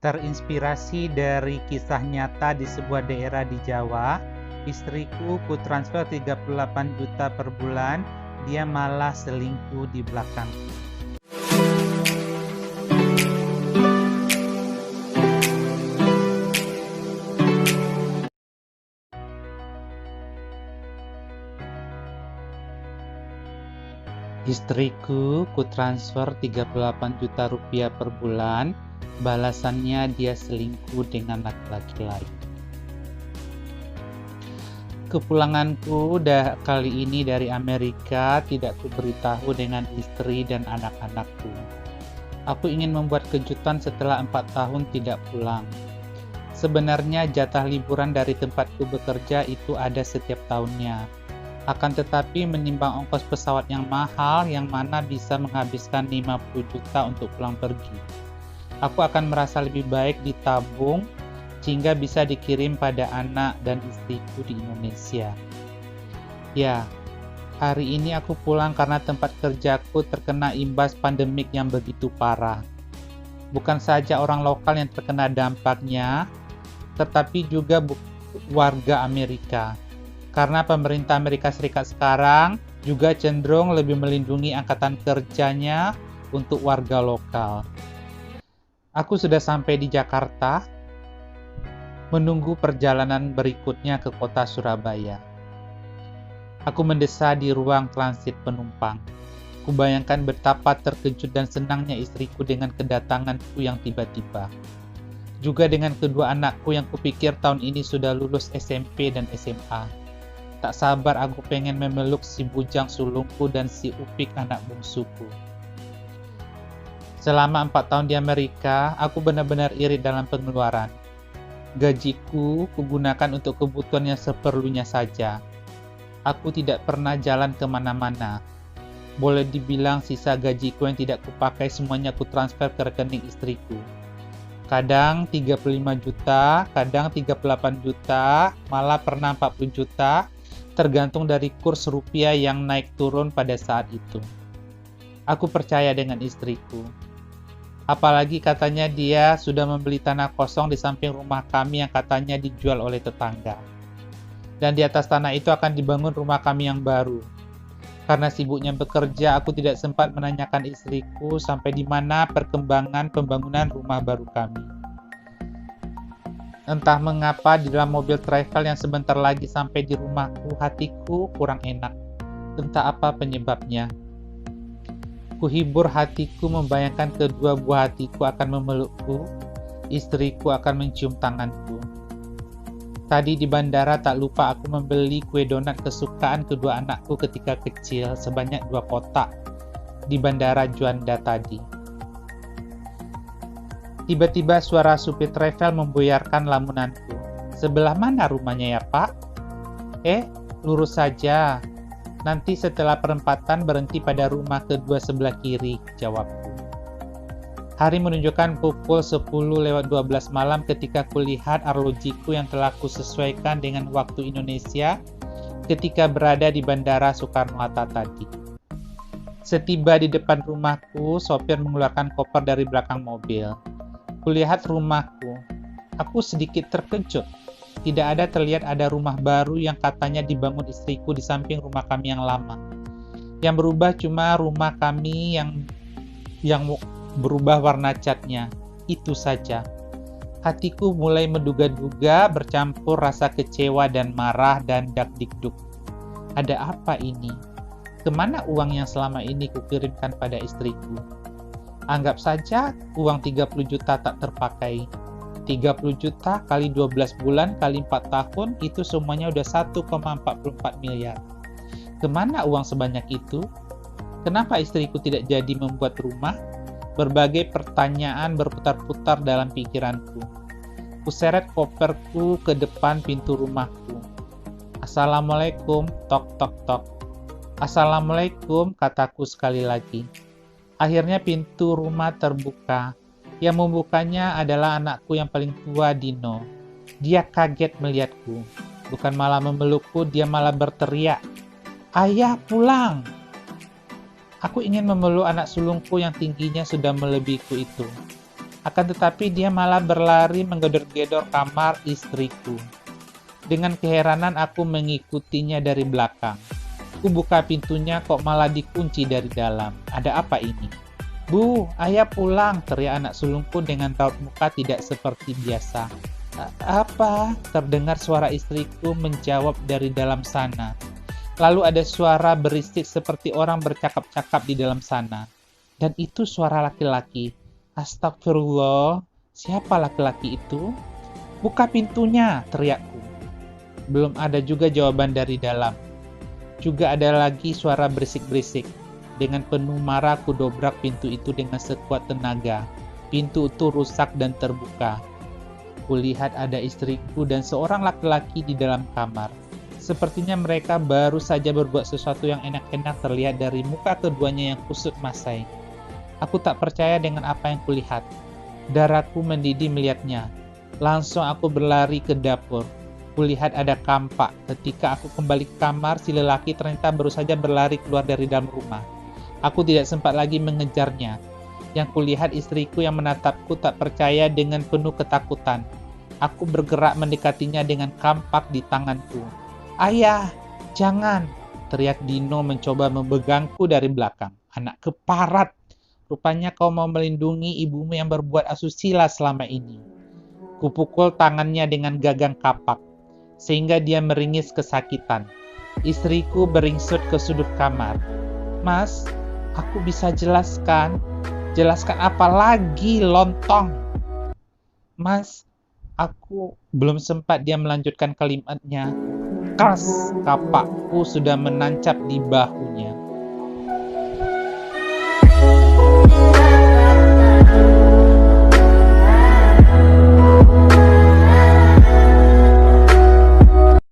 Terinspirasi dari kisah nyata di sebuah daerah di Jawa, istriku kutransfer 38 juta per bulan, dia malah selingkuh di belakangku. Istriku kutransfer 38 juta rupiah per bulan, balasannya dia selingkuh dengan laki-laki lain. Kepulanganku kali ini dari Amerika tidak kuberitahu dengan istri dan anak-anakku. Aku ingin membuat kejutan setelah 4 tahun tidak pulang. Sebenarnya jatah liburan dari tempatku bekerja itu ada setiap tahunnya. Akan tetapi menimbang ongkos pesawat yang mahal, yang mana bisa menghabiskan 50 juta untuk pulang pergi. Aku akan merasa lebih baik ditabung sehingga bisa dikirim pada anak dan istriku di Indonesia. Ya, hari ini aku pulang karena tempat kerjaku terkena imbas pandemik yang begitu parah. Bukan saja orang lokal yang terkena dampaknya, tetapi juga warga Amerika. Karena pemerintah Amerika Serikat sekarang juga cenderung lebih melindungi angkatan kerjanya untuk warga lokal. Aku sudah sampai di Jakarta, menunggu perjalanan berikutnya ke kota Surabaya. Aku mendesah di ruang transit penumpang. Kubayangkan betapa terkejut dan senangnya istriku dengan kedatanganku yang tiba-tiba. Juga dengan kedua anakku yang kupikir tahun ini sudah lulus SMP dan SMA. Tak sabar aku pengen memeluk si bujang sulungku dan si Upik anak bungsuku. Selama 4 tahun di Amerika, aku benar-benar irit dalam pengeluaran. Gajiku kugunakan untuk kebutuhan yang seperlunya saja. Aku tidak pernah jalan kemana-mana. Boleh dibilang sisa gajiku yang tidak kupakai semuanya kutransfer ke rekening istriku. Kadang 35 juta, kadang 38 juta, malah pernah 40 juta, tergantung dari kurs rupiah yang naik turun pada saat itu. Aku percaya dengan istriku. Apalagi katanya dia sudah membeli tanah kosong di samping rumah kami yang katanya dijual oleh tetangga. Dan di atas tanah itu akan dibangun rumah kami yang baru. Karena sibuknya bekerja, aku tidak sempat menanyakan istriku sampai di mana perkembangan pembangunan rumah baru kami. Entah mengapa di dalam mobil travel yang sebentar lagi sampai di rumahku, hatiku kurang enak. Entah apa penyebabnya. Kuhibur hatiku membayangkan kedua buah hatiku akan memelukku, istriku akan mencium tanganku. Tadi di bandara tak lupa aku membeli kue donat kesukaan kedua anakku ketika kecil sebanyak 2 kotak di bandara Juanda tadi. Tiba-tiba suara supir travel membuyarkan lamunanku. Sebelah mana rumahnya ya Pak? Lurus saja. Nanti setelah perempatan berhenti pada rumah kedua sebelah kiri, jawabku. Hari menunjukkan pukul 10:12 malam ketika kulihat arlojiku yang telah kusesuaikan dengan waktu Indonesia ketika berada di Bandara Soekarno-Hatta tadi. Setiba di depan rumahku, sopir mengeluarkan koper dari belakang mobil. Kulihat rumahku. Aku sedikit terkejut. Tidak ada terlihat ada rumah baru yang katanya dibangun istriku di samping rumah kami yang lama. Yang berubah cuma rumah kami yang berubah warna catnya. Itu saja. Hatiku mulai menduga-duga bercampur rasa kecewa dan marah dan dak-dikduk. Ada apa ini? Kemana uang yang selama ini kukirimkan pada istriku? Anggap saja uang 30 juta tak terpakai. 30 juta kali 12 bulan kali 4 tahun itu semuanya udah 1,44 miliar. Kemana uang sebanyak itu? Kenapa istriku tidak jadi membuat rumah? Berbagai pertanyaan berputar-putar dalam pikiranku. Kuseret koperku ke depan pintu rumahku. Assalamualaikum, tok tok tok. Assalamualaikum, kataku sekali lagi. Akhirnya pintu rumah terbuka. Yang membukanya adalah anakku yang paling tua, Dino. Dia kaget melihatku. Bukan malah memelukku, dia malah berteriak, "Ayah, pulang!" Aku ingin memeluk anak sulungku yang tingginya sudah melebihiku itu. Akan tetapi dia malah berlari menggedor-gedor kamar istriku. Dengan keheranan aku mengikutinya dari belakang. Ku buka pintunya kok malah dikunci dari dalam. Ada apa ini? Bu, ayah pulang, teriak anak sulungku dengan raut muka tidak seperti biasa. Apa? Terdengar suara istriku menjawab dari dalam sana. Lalu ada suara berisik seperti orang bercakap-cakap di dalam sana. Dan itu suara laki-laki. Astagfirullah, siapa laki-laki itu? Buka pintunya, teriakku. Belum ada juga jawaban dari dalam. Juga ada lagi suara berisik-berisik. Dengan penuh marah ku dobrak pintu itu dengan sekuat tenaga. Pintu itu rusak dan terbuka. Kulihat ada istriku dan seorang laki-laki di dalam kamar. Sepertinya mereka baru saja berbuat sesuatu yang enak-enak terlihat dari muka keduanya yang kusut masai. Aku tak percaya dengan apa yang kulihat. Darahku mendidih melihatnya. Langsung aku berlari ke dapur. Kulihat ada kampak. Ketika aku kembali ke kamar, si lelaki ternyata baru saja berlari keluar dari dalam rumah. Aku tidak sempat lagi mengejarnya. Yang kulihat istriku yang menatapku tak percaya dengan penuh ketakutan. Aku bergerak mendekatinya dengan kampak di tanganku. Ayah, jangan! Teriak Dino mencoba membegangku dari belakang. Anak keparat! Rupanya kau mau melindungi ibumu yang berbuat asusila selama ini. Kupukul tangannya dengan gagang kapak, sehingga dia meringis kesakitan. Istriku beringsut ke sudut kamar. Mas, aku bisa jelaskan. Jelaskan apa lagi, lontong? Mas, aku belum sempat dia melanjutkan kalimatnya. Keras, kapakku sudah menancap di bahunya.